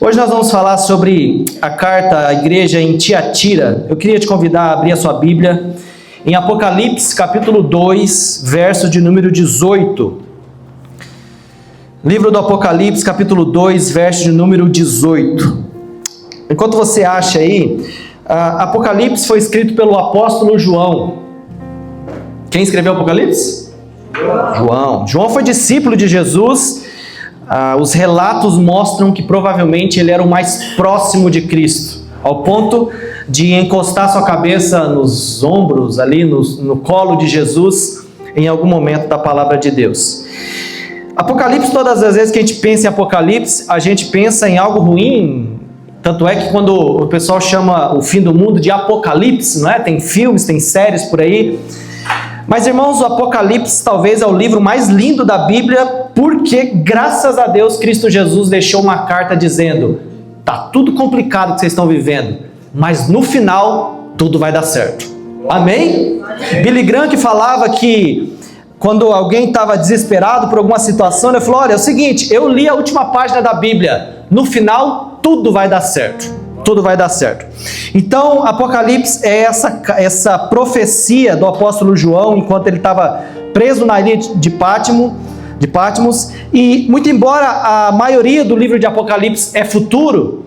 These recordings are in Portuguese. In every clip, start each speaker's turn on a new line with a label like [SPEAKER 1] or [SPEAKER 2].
[SPEAKER 1] Hoje nós vamos falar sobre a carta à igreja em Tiatira. Eu queria te convidar a abrir a sua Bíblia em Apocalipse, capítulo 2, verso de número 18. Livro do Apocalipse, capítulo 2, verso de número 18. Enquanto você acha aí, Apocalipse foi escrito pelo apóstolo João. Quem escreveu Apocalipse? João foi discípulo de Jesus. Os relatos mostram que provavelmente ele era o mais próximo de Cristo, ao ponto de encostar sua cabeça nos ombros, ali no colo de Jesus, em algum momento da palavra de Deus. Apocalipse, todas as vezes que a gente pensa em Apocalipse, a gente pensa em algo ruim. Tanto é que quando o pessoal chama o fim do mundo de Apocalipse, não é? Tem filmes, tem séries por aí. Mas, irmãos, o Apocalipse talvez é o livro mais lindo da Bíblia, porque, graças a Deus, Cristo Jesus deixou uma carta dizendo: tá tudo complicado que vocês estão vivendo, mas no final, tudo vai dar certo. Amém? Billy Graham, que falava que quando alguém estava desesperado por alguma situação, ele falou: olha, é o seguinte, eu li a última página da Bíblia, no final, tudo vai dar certo. Tudo vai dar certo. Então, Apocalipse é essa profecia do apóstolo João, enquanto ele estava preso na ilha de Patmos, e muito embora a maioria do livro de Apocalipse é futuro,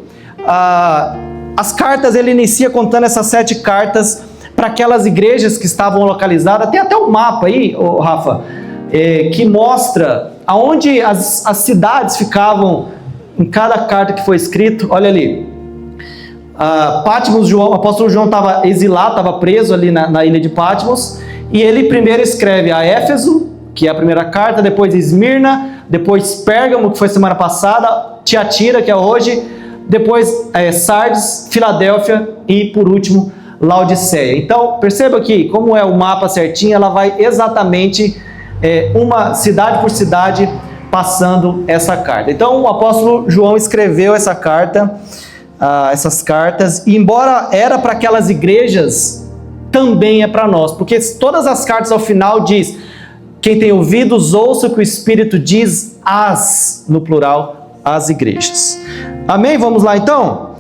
[SPEAKER 1] as cartas ele inicia contando essas 7 cartas para aquelas igrejas que estavam localizadas. Tem até um mapa aí, Rafa, que mostra aonde as cidades ficavam em cada carta que foi escrito. Olha ali. Patmos, o apóstolo João estava exilado, estava preso ali na ilha de Patmos, e ele primeiro escreve a Éfeso, que é a primeira carta, depois Esmirna, depois Pérgamo, que foi semana passada, Tiatira, que é hoje, depois Sardes, Filadélfia e, por último, Laodiceia. Então, perceba que, como é o mapa certinho, ela vai exatamente uma cidade por cidade passando essa carta. Então, o apóstolo João escreveu essa carta, essas cartas, e embora era para aquelas igrejas, também é para nós, porque todas as cartas ao final diz: quem tem ouvidos, ouça o que o Espírito diz no plural, às igrejas. Amém? Vamos lá então?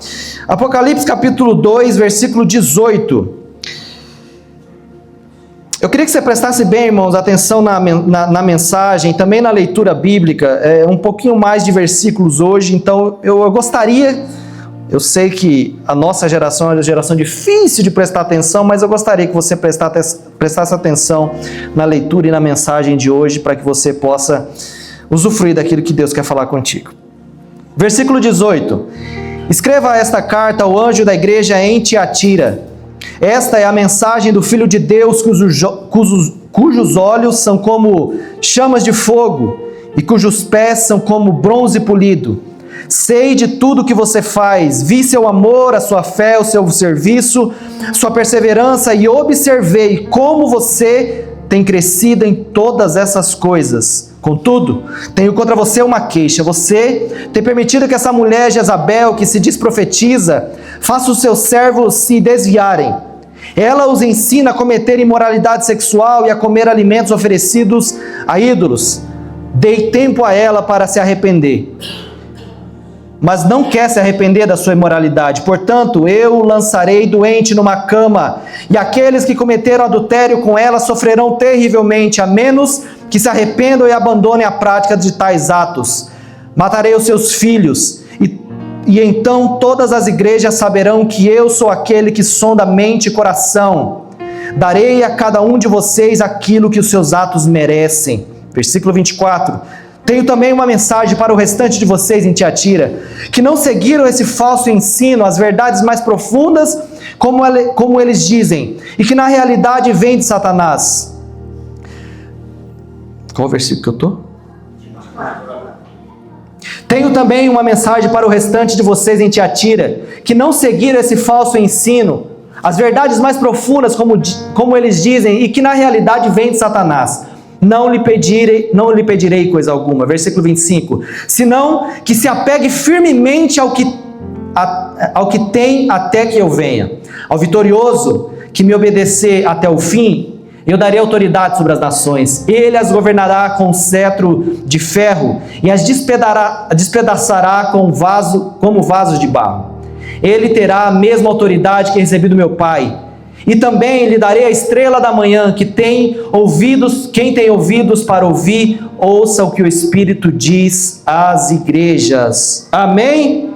[SPEAKER 1] Apocalipse capítulo 2, versículo 18. Eu queria que você prestasse bem, irmãos, atenção na mensagem, também na leitura bíblica, um pouquinho mais de versículos hoje. Então eu gostaria... Eu sei que a nossa geração é uma geração difícil de prestar atenção, mas eu gostaria que você prestasse atenção na leitura e na mensagem de hoje, para que você possa usufruir daquilo que Deus quer falar contigo. Versículo 18. Escreva esta carta ao anjo da igreja em Tiatira. Esta é a mensagem do Filho de Deus, cujos olhos são como chamas de fogo e cujos pés são como bronze polido. Sei de tudo que você faz, vi seu amor, a sua fé, o seu serviço, sua perseverança, e observei como você tem crescido em todas essas coisas. Contudo, tenho contra você uma queixa: você tem permitido que essa mulher Jezabel, que se diz profetiza, faça os seus servos se desviarem. Ela os ensina a cometer imoralidade sexual e a comer alimentos oferecidos a ídolos. Dei tempo a ela para se arrepender, mas não quer se arrepender da sua imoralidade. Portanto, eu o lançarei doente numa cama, e aqueles que cometeram adultério com ela sofrerão terrivelmente, a menos que se arrependam e abandonem a prática de tais atos. Matarei os seus filhos, e então todas as igrejas saberão que eu sou aquele que sonda mente e coração. Darei a cada um de vocês aquilo que os seus atos merecem. Versículo 24. Tenho também uma mensagem para o restante de vocês em Tiatira, que não seguiram esse falso ensino, as verdades mais profundas, como eles dizem, e que na realidade vem de Satanás. Qual o versículo que eu estou? Tenho também uma mensagem para o restante de vocês em Tiatira, que não seguiram esse falso ensino, as verdades mais profundas, como eles dizem, e que na realidade vem de Satanás. Não lhe pedirei coisa alguma. Versículo 25. Senão que se apegue firmemente ao que tem até que eu venha. Ao vitorioso que me obedecer até o fim, Eu darei autoridade sobre as nações. Ele as governará com cetro de ferro e as despedaçará como vasos de barro. Ele terá a mesma autoridade que recebi do meu Pai. E também lhe darei a estrela da manhã, quem tem ouvidos para ouvir, ouça o que o Espírito diz às igrejas. Amém?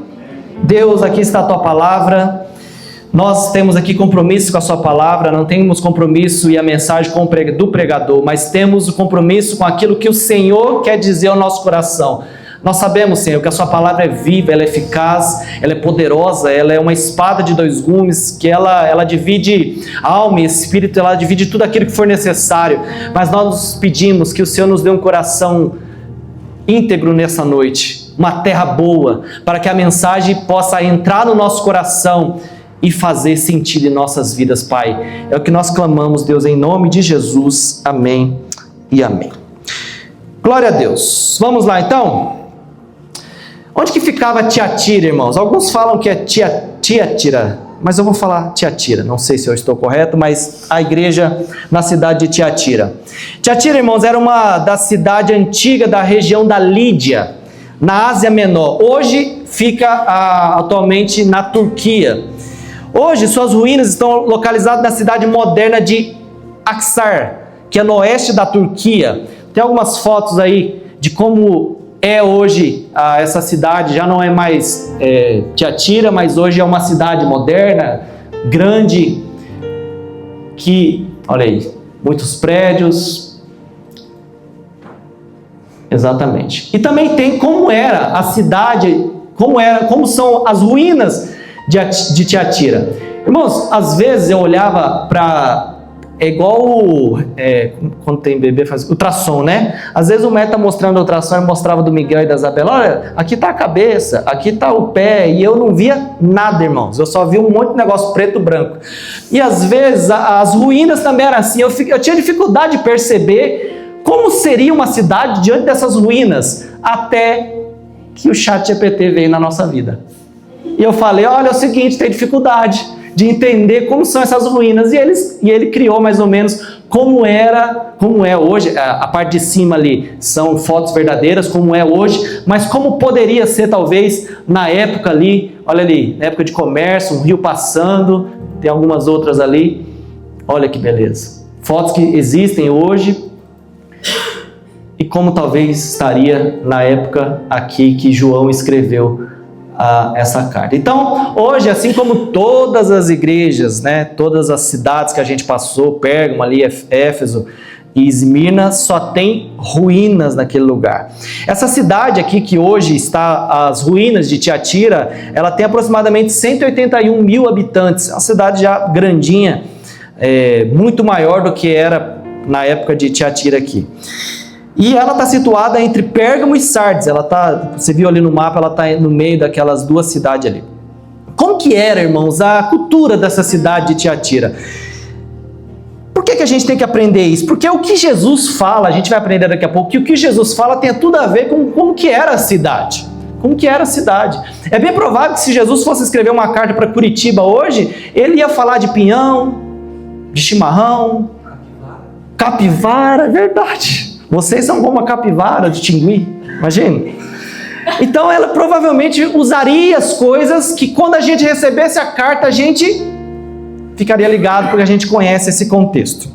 [SPEAKER 1] Deus, aqui está a tua palavra. Nós temos aqui compromisso com a sua palavra, não temos compromisso e a mensagem do pregador, mas temos o compromisso com aquilo que o Senhor quer dizer ao nosso coração. Nós sabemos, Senhor, que a sua palavra é viva, ela é eficaz, ela é poderosa, ela é uma espada de dois gumes, que ela divide alma e espírito, ela divide tudo aquilo que for necessário. Mas nós pedimos que o Senhor nos dê um coração íntegro nessa noite, uma terra boa, para que a mensagem possa entrar no nosso coração e fazer sentido em nossas vidas, Pai. É o que nós clamamos, Deus, em nome de Jesus. Amém e amém. Glória a Deus. Vamos lá, então? Onde que ficava Tiatira, irmãos? Alguns falam que é Tiatira, mas eu vou falar Tiatira. Não sei se eu estou correto, mas a igreja na cidade de Tiatira. Tiatira, irmãos, era uma da cidade antiga da região da Lídia, na Ásia Menor. Hoje fica atualmente na Turquia. Hoje suas ruínas estão localizadas na cidade moderna de Aksar, que é no oeste da Turquia. Tem algumas fotos aí de como é hoje essa cidade. Já não é mais Tiatira, mas hoje é uma cidade moderna, grande, que, olha aí, muitos prédios. Exatamente. E também tem como era a cidade, como são as ruínas de Tiatira. Irmãos, às vezes eu olhava para... É igual quando tem bebê faz ultrassom, né? Às vezes o médico está mostrando a ultrassom e mostrava do Miguel e da Isabela. Olha, aqui está a cabeça, aqui está o pé. E eu não via nada, irmãos. Eu só via um monte de negócio preto e branco. E às vezes as ruínas também eram assim. Eu tinha dificuldade de perceber como seria uma cidade diante dessas ruínas. Até que o ChatGPT veio na nossa vida. E eu falei, olha, é o seguinte, tem dificuldade de entender como são essas ruínas, e ele criou mais ou menos como é hoje. A parte de cima ali são fotos verdadeiras, como é hoje, mas como poderia ser talvez na época ali, olha ali, na época de comércio, um rio passando, tem algumas outras ali, olha que beleza, fotos que existem hoje, e como talvez estaria na época aqui que João escreveu essa carta. Então, hoje, assim como todas as igrejas, né, todas as cidades que a gente passou, Pérgamo, ali, Éfeso e Esmirna, só tem ruínas naquele lugar. Essa cidade aqui, que hoje está as ruínas de Tiatira, ela tem aproximadamente 181 mil habitantes, é uma cidade já grandinha, muito maior do que era na época de Tiatira aqui. E ela está situada entre Pérgamo e Sardes. Você viu ali no mapa, ela está no meio daquelas duas cidades ali. Como que era, irmãos, a cultura dessa cidade de Tiatira? Por que a gente tem que aprender isso? Porque o que Jesus fala, a gente vai aprender daqui a pouco, que o que Jesus fala tem tudo a ver com como que era a cidade. Como que era a cidade. É bem provável que se Jesus fosse escrever uma carta para Curitiba hoje, ele ia falar de pinhão, de chimarrão, capivara, é verdade. Vocês são como uma capivara de Tingui, imagine. Então ela provavelmente usaria as coisas que quando a gente recebesse a carta, a gente ficaria ligado, porque a gente conhece esse contexto.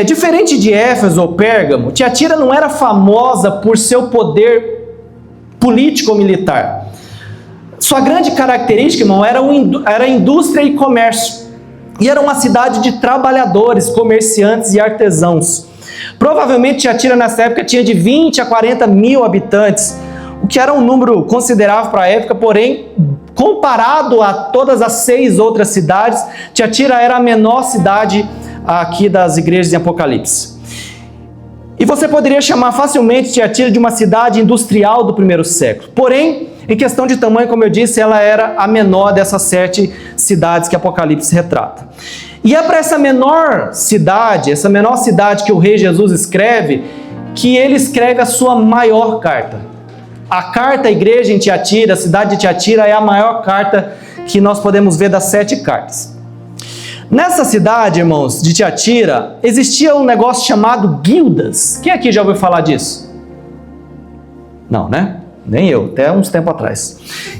[SPEAKER 1] Diferente de Éfeso ou Pérgamo, Tiatira não era famosa por seu poder político ou militar. Sua grande característica, irmão, era indústria e comércio. E era uma cidade de trabalhadores, comerciantes e artesãos. Provavelmente Tiatira nessa época tinha de 20 a 40 mil habitantes, o que era um número considerável para a época, porém, comparado a todas as 6 outras cidades, Tiatira era a menor cidade aqui das igrejas em Apocalipse. E você poderia chamar facilmente Tiatira de uma cidade industrial do primeiro século. Porém, em questão de tamanho, como eu disse, ela era a menor dessas 7 cidades que Apocalipse retrata. E é para essa menor cidade que o rei Jesus escreve, que ele escreve a sua maior carta. A carta à igreja em Tiatira, a cidade de Tiatira, é a maior carta que nós podemos ver das 7 cartas. Nessa cidade, irmãos, de Tiatira, existia um negócio chamado guildas. Quem aqui já ouviu falar disso? Não, né? Nem eu, até uns tempo atrás.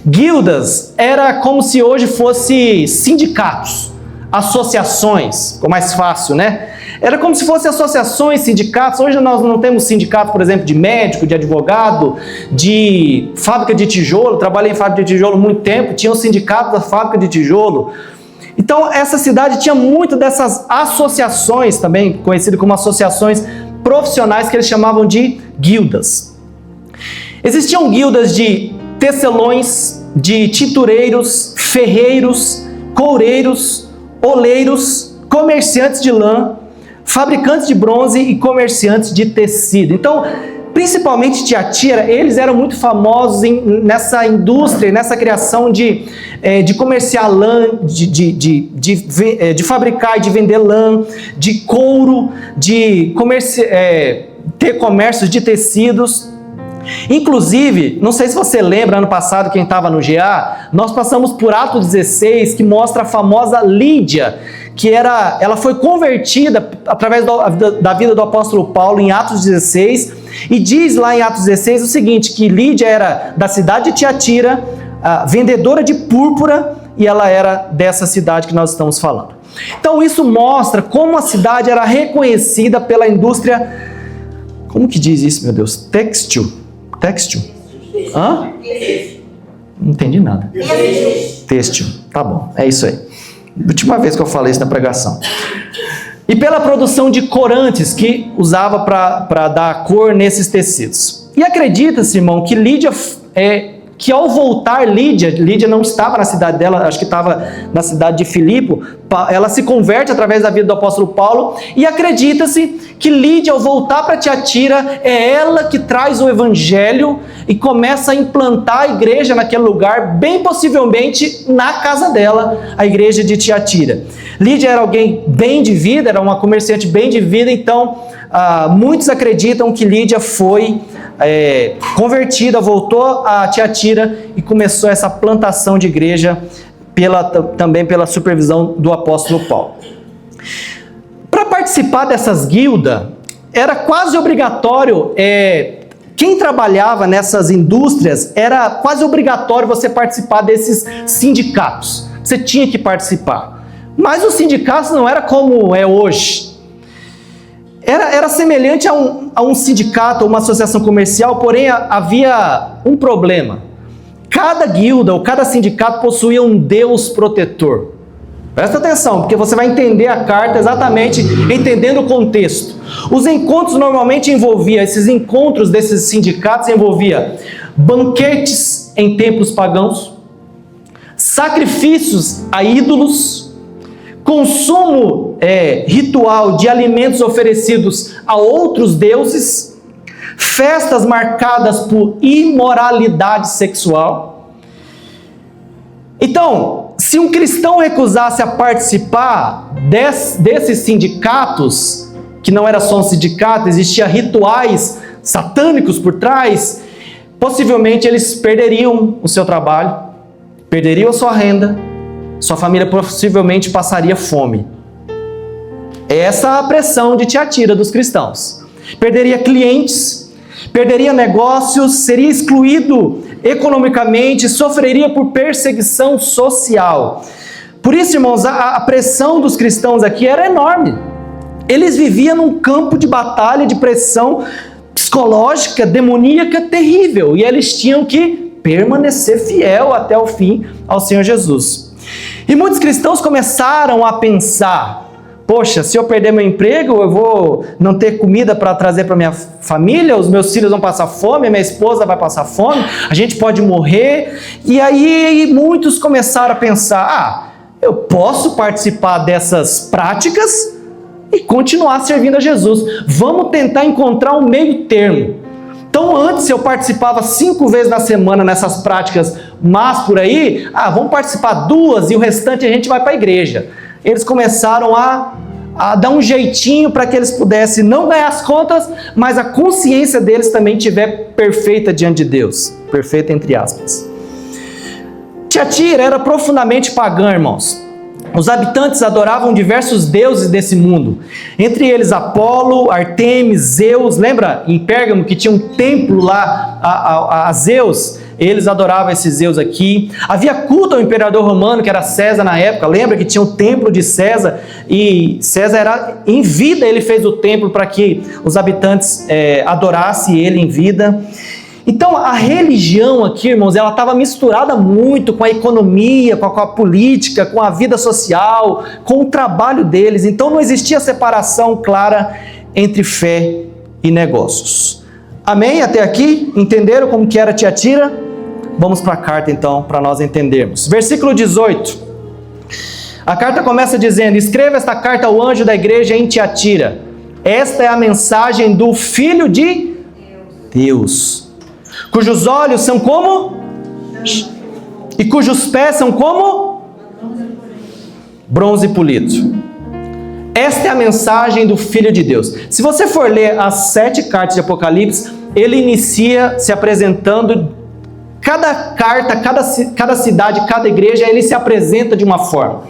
[SPEAKER 1] Guildas era como se hoje fosse sindicatos, associações, ficou mais fácil, né? Era como se fossem associações, sindicatos. Hoje nós não temos sindicato, por exemplo, de médico, de advogado, de fábrica de tijolo. Trabalhei em fábrica de tijolo há muito tempo, tinha o sindicato da fábrica de tijolo. Então, essa cidade tinha muito dessas associações também, conhecidas como associações profissionais, que eles chamavam de guildas. Existiam guildas de tecelões, de tintureiros, ferreiros, coureiros, oleiros, comerciantes de lã, fabricantes de bronze e comerciantes de tecido. Então, principalmente Tiatira, eles eram muito famosos nessa indústria, nessa criação de comerciar lã, de fabricar e de vender lã, de couro, de ter comércios de tecidos. Inclusive, não sei se você lembra, ano passado, quem estava no GA, nós passamos por Atos 16, que mostra a famosa Lídia, que ela foi convertida através da vida do apóstolo Paulo em Atos 16, e diz lá em Atos 16 o seguinte, que Lídia era da cidade de Tiatira, vendedora de púrpura, e ela era dessa cidade que nós estamos falando. Então isso mostra como a cidade era reconhecida pela indústria, como que diz isso, meu Deus? Têxtil? Hã? Não entendi nada. Têxtil, tá bom, é isso aí. Última vez que eu falei isso na pregação. E pela produção de corantes que usava para dar cor nesses tecidos. E acredita-se, irmão, que Lídia, que ao voltar Lídia não estava na cidade dela, acho que estava na cidade de Filipe, ela se converte através da vida do apóstolo Paulo, e acredita-se que Lídia, ao voltar para Tiatira, é ela que traz o evangelho e começa a implantar a igreja naquele lugar, bem possivelmente na casa dela, a igreja de Tiatira. Lídia era alguém bem de vida, era uma comerciante bem de vida, então muitos acreditam que Lídia foi convertida, voltou a Tiatira e começou essa plantação de igreja também pela supervisão do apóstolo Paulo. Para participar dessas guildas, era quase obrigatório, quem trabalhava nessas indústrias, era quase obrigatório você participar desses sindicatos. Você tinha que participar. Mas os sindicatos não era como é hoje. Era semelhante a um sindicato ou uma associação comercial, porém havia um problema. Cada guilda ou cada sindicato possuía um Deus protetor. Presta atenção, porque você vai entender a carta exatamente entendendo o contexto. Os encontros normalmente esses encontros desses sindicatos envolvia banquetes em templos pagãos, sacrifícios a ídolos, consumo ritual de alimentos oferecidos a outros deuses, festas marcadas por imoralidade sexual. Então, se um cristão recusasse a participar desses sindicatos, que não era só um sindicato, existiam rituais satânicos por trás, possivelmente eles perderiam o seu trabalho, perderiam a sua renda, sua família possivelmente passaria fome. Essa é a pressão de Tiatira dos cristãos. Perderia clientes, perderia negócios, seria excluído economicamente, sofreria por perseguição social. Por isso, irmãos, a pressão dos cristãos aqui era enorme. Eles viviam num campo de batalha, de pressão psicológica, demoníaca terrível, e eles tinham que permanecer fiel até o fim ao Senhor Jesus. E muitos cristãos começaram a pensar: poxa, se eu perder meu emprego, eu vou não ter comida para trazer para minha família, os meus filhos vão passar fome, a minha esposa vai passar fome, a gente pode morrer. E aí muitos começaram a pensar: eu posso participar dessas práticas e continuar servindo a Jesus. Vamos tentar encontrar um meio termo. Então antes eu participava 5 vezes na semana nessas práticas, mas por aí, vamos participar 2 e o restante a gente vai para a igreja. Eles começaram a dar um jeitinho para que eles pudessem não ganhar as contas, mas a consciência deles também estiver perfeita diante de Deus. Perfeita entre aspas. Tiatira era profundamente pagã, irmãos. Os habitantes adoravam diversos deuses desse mundo, entre eles Apolo, Artemis, Zeus. Lembra em Pérgamo que tinha um templo lá a Zeus? Eles adoravam esse Zeus aqui. Havia culto ao imperador romano, que era César na época. Lembra que tinha o templo de César? E César era em vida, ele fez o templo para que os habitantes adorassem ele em vida. Então a religião aqui, irmãos, ela estava misturada muito com a economia, com a política, com a vida social, com o trabalho deles. Então não existia separação clara entre fé e negócios. Amém? Até aqui? Entenderam como que era Tiatira? Vamos para a carta então, para nós entendermos. Versículo 18. A carta começa dizendo: escreva esta carta ao anjo da igreja em Tiatira. Esta é a mensagem do Filho de Deus, cujos olhos são como? E cujos pés são como? Bronze polido. Esta é a mensagem do Filho de Deus. Se você for ler as 7 cartas de Apocalipse, ele inicia se apresentando. Cada carta, cada cidade, cada igreja, ele se apresenta de uma forma.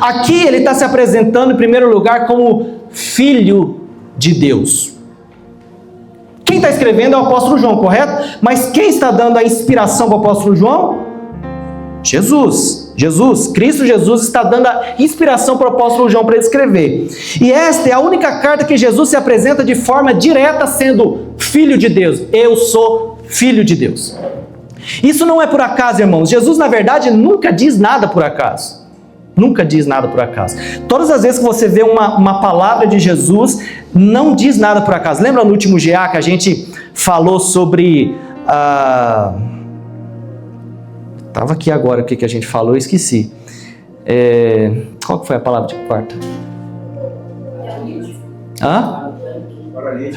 [SPEAKER 1] Aqui ele está se apresentando em primeiro lugar como Filho de Deus. Quem está escrevendo é o apóstolo João, correto? Mas quem está dando a inspiração para o apóstolo João? Jesus, Cristo Jesus está dando a inspiração para o apóstolo João para ele escrever. E esta é a única carta que Jesus se apresenta de forma direta, sendo Filho de Deus. Eu sou Filho de Deus. Isso não é por acaso, irmãos. Jesus, na verdade, nunca diz nada por acaso. Nunca diz nada por acaso. Todas as vezes que você vê uma palavra de Jesus, não diz nada por acaso. Lembra no último GA que a gente falou sobre... Estava aqui agora o que a gente falou, eu esqueci. Qual que foi a palavra de quarta?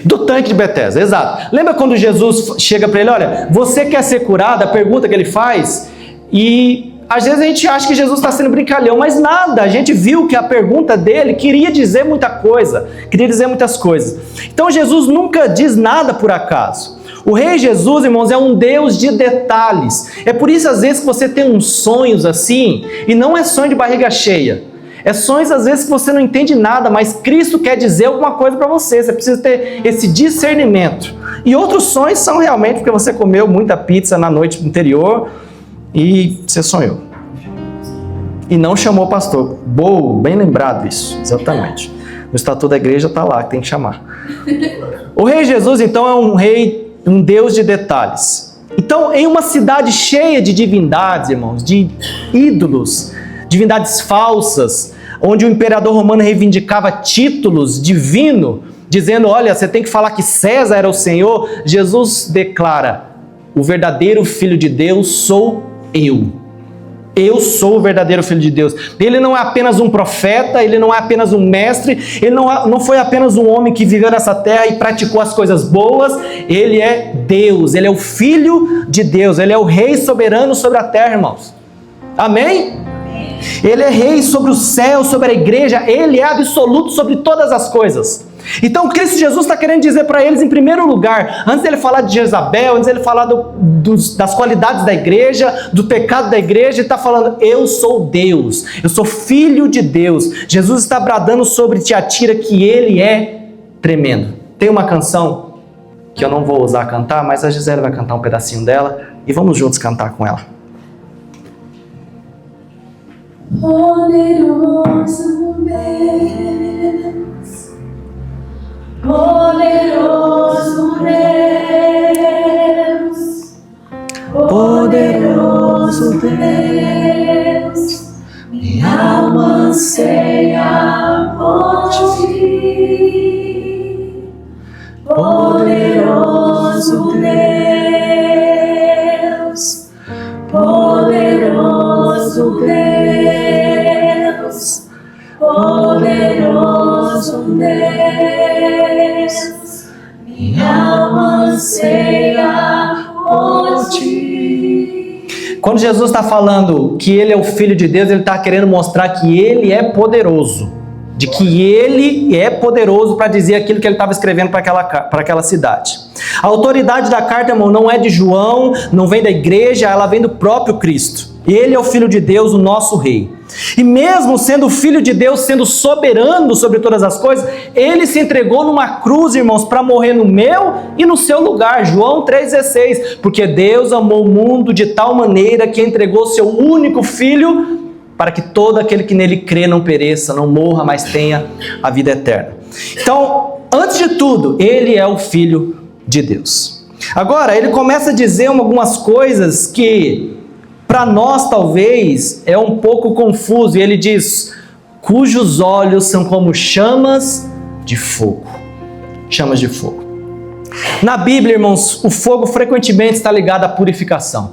[SPEAKER 1] Do tanque de Betesda, exato. Lembra quando Jesus chega para ele, olha, você quer ser curado? A pergunta que ele faz, e às vezes a gente acha que Jesus está sendo brincalhão, mas nada, a gente viu que a pergunta dele queria dizer muita coisa, queria dizer muitas coisas. Então Jesus nunca diz nada por acaso. O Rei Jesus, irmãos, é um Deus de detalhes. É por isso às vezes que você tem uns sonhos assim, e não é sonho de barriga cheia. É sonhos às vezes que você não entende nada, mas Cristo quer dizer alguma coisa para você. Você precisa ter esse discernimento. E outros sonhos são realmente porque você comeu muita pizza na noite anterior e você sonhou. E não chamou o pastor. Boa, bem lembrado isso, exatamente. No estatuto da igreja está lá, que tem que chamar. O Rei Jesus, então, é um rei, um Deus de detalhes. Então, em uma cidade cheia de divindades, irmãos, de ídolos, divindades falsas, onde o imperador romano reivindicava títulos divinos, dizendo, olha, você tem que falar que César era o Senhor, Jesus declara, o verdadeiro Filho de Deus sou eu. Eu sou o verdadeiro Filho de Deus. Ele não é apenas um profeta, ele não é apenas um mestre, ele não foi apenas um homem que viveu nessa terra e praticou as coisas boas, ele é Deus, ele é o Filho de Deus, ele é o Rei soberano sobre a terra, irmãos. Amém? Ele é rei sobre o céu, sobre a igreja, ele é absoluto sobre todas as coisas. Então Cristo Jesus está querendo dizer para eles, em primeiro lugar, antes dele falar de Jezabel, antes dele falar das qualidades da igreja, do pecado da igreja, ele está falando, eu sou Deus, eu sou Filho de Deus. Jesus está bradando sobre Tiatira que ele é tremendo. Tem uma canção que eu não vou usar cantar, mas a Gisele vai cantar um pedacinho dela e vamos juntos cantar com ela.
[SPEAKER 2] Poderoso Deus, poderoso Deus, poderoso Deus, minha alma anseia por ti, poderoso Deus, poderoso Deus, poderoso Deus, minha alma anseia por ti.
[SPEAKER 1] Quando Jesus está falando que ele é o Filho de Deus, ele está querendo mostrar que ele é poderoso, de que ele é poderoso para dizer aquilo que ele estava escrevendo para aquela cidade. A autoridade da carta, irmão, não é de João, não vem da igreja, ela vem do próprio Cristo. Ele é o Filho de Deus, o nosso Rei. E mesmo sendo o Filho de Deus, sendo soberano sobre todas as coisas, Ele se entregou numa cruz, irmãos, para morrer no meu e no seu lugar. João 3,16. Porque Deus amou o mundo de tal maneira que entregou o seu único Filho, para que todo aquele que nele crê não pereça, não morra, mas tenha a vida eterna. Então, antes de tudo, Ele é o Filho de Deus. Agora, Ele começa a dizer algumas coisas que para nós talvez é um pouco confuso, e ele diz, cujos olhos são como chamas de fogo. Chamas de fogo. Na Bíblia, irmãos, o fogo frequentemente está ligado à purificação,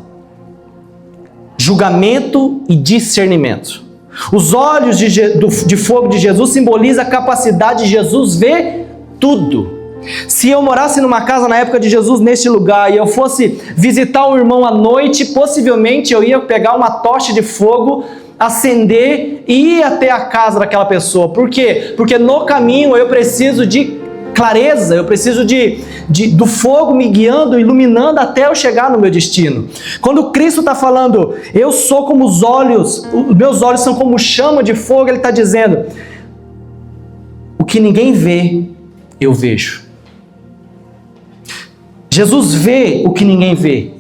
[SPEAKER 1] julgamento e discernimento. Os olhos de fogo de Jesus simbolizam a capacidade de Jesus ver tudo. Se eu morasse numa casa na época de Jesus neste lugar e eu fosse visitar um irmão à noite, possivelmente eu ia pegar uma tocha de fogo, acender e ir até a casa daquela pessoa. Por quê? Porque no caminho eu preciso de clareza, eu preciso do fogo me guiando, iluminando até eu chegar no meu destino. Quando Cristo está falando, eu sou como os meus olhos são como chama de fogo, Ele está dizendo, o que ninguém vê, eu vejo. Jesus vê o que ninguém vê,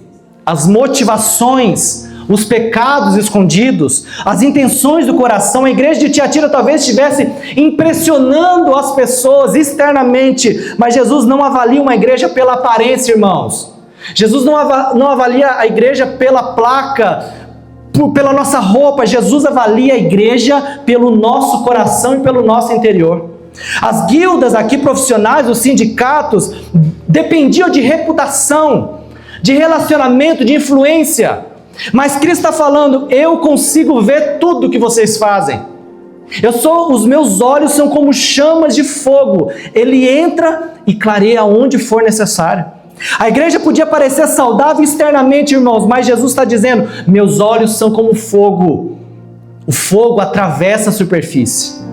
[SPEAKER 1] as motivações, os pecados escondidos, as intenções do coração. A igreja de Tiatira talvez estivesse impressionando as pessoas externamente, mas Jesus não avalia uma igreja pela aparência, irmãos. Jesus não avalia a igreja pela placa, pela nossa roupa. Jesus avalia a igreja pelo nosso coração e pelo nosso interior. As guildas aqui profissionais, os sindicatos, dependiam de reputação, de relacionamento, de influência. Mas Cristo está falando, eu consigo ver tudo que vocês fazem. Os meus olhos são como chamas de fogo. Ele entra e clareia onde for necessário. A igreja podia parecer saudável externamente, irmãos, mas Jesus está dizendo, meus olhos são como fogo. O fogo atravessa a superfície.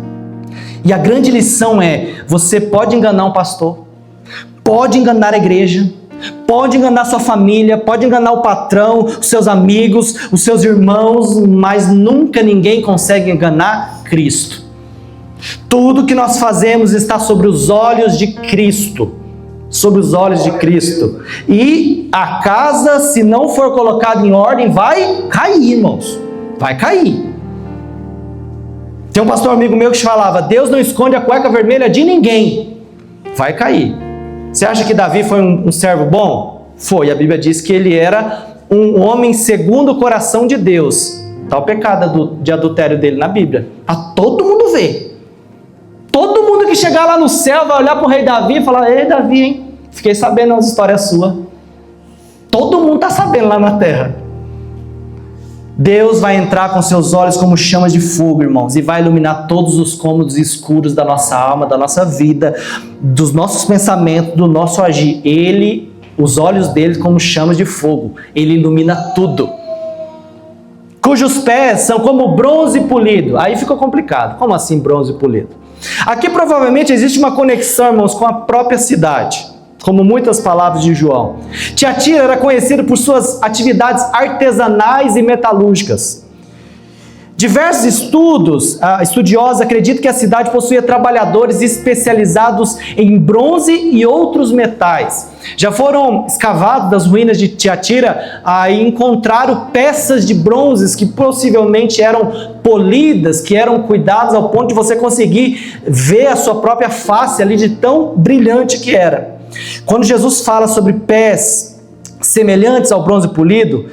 [SPEAKER 1] E a grande lição é, você pode enganar um pastor, pode enganar a igreja, pode enganar sua família, pode enganar o patrão, os seus amigos, os seus irmãos, mas nunca ninguém consegue enganar Cristo. Tudo que nós fazemos está sobre os olhos de Cristo, sobre os olhos de Cristo. E a casa, se não for colocada em ordem, vai cair, irmãos, vai cair. Tem um pastor amigo meu que falava, Deus não esconde a cueca vermelha de ninguém. Vai cair. Você acha que Davi foi um servo bom? Foi. A Bíblia diz que ele era um homem segundo o coração de Deus. Está o pecado de adultério dele na Bíblia. Todo mundo vê. Todo mundo que chegar lá no céu vai olhar para o rei Davi e falar, ei Davi, hein? Fiquei sabendo umas histórias suas. Todo mundo está sabendo lá na terra. Deus vai entrar com seus olhos como chamas de fogo, irmãos, e vai iluminar todos os cômodos escuros da nossa alma, da nossa vida, dos nossos pensamentos, do nosso agir. Os olhos dele como chamas de fogo, ele ilumina tudo. Cujos pés são como bronze polido. Aí ficou complicado. Como assim bronze polido? Aqui provavelmente existe uma conexão, irmãos, com a própria cidade. Como muitas palavras de João. Tiatira era conhecido por suas atividades artesanais e metalúrgicas. Diversos estudiosos acreditam que a cidade possuía trabalhadores especializados em bronze e outros metais. Já foram escavados das ruínas de Tiatira e encontraram peças de bronzes que possivelmente eram polidas, que eram cuidadas ao ponto de você conseguir ver a sua própria face ali de tão brilhante que era. Quando Jesus fala sobre pés semelhantes ao bronze polido,